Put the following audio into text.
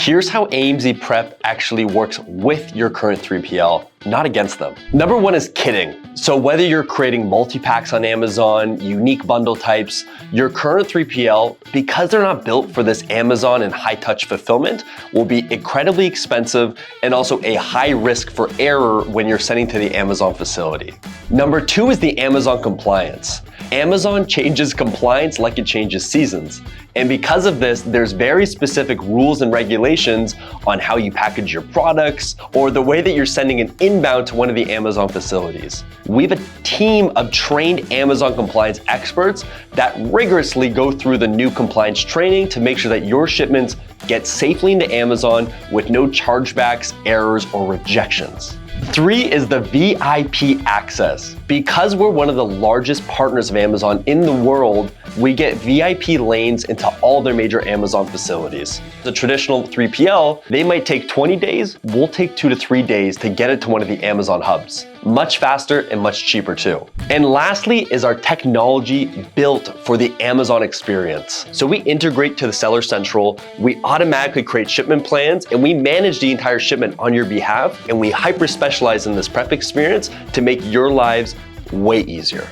Here's how AMZ Prep actually works with your current 3PL, not against them. Number one is kitting. So whether you're creating multi-packs on Amazon, unique bundle types, your current 3PL, because they're not built for this Amazon and high-touch fulfillment, will be incredibly expensive and also a high risk for error when you're sending to the Amazon facility. Number two is the Amazon compliance. Amazon changes compliance like it changes seasons. And because of this, there's very specific rules and regulations on how you package your products or the way that you're sending an inbound to one of the Amazon facilities. We have a team of trained Amazon compliance experts that rigorously go through the new compliance training to make sure that your shipments get safely into Amazon with no chargebacks, errors, or rejections. Three is the VIP access. Because we're one of the largest partners of Amazon in the world, we get VIP lanes into all their major Amazon facilities. The traditional 3PL, they might take 20 days, we'll take 2 to 3 days to get it to one of the Amazon hubs. Much faster and much cheaper too. And lastly is our technology built for the Amazon experience. So we integrate to the Seller Central, we automatically create shipment plans, and we manage the entire shipment on your behalf, and we hyper specialize in this prep experience to make your lives way easier.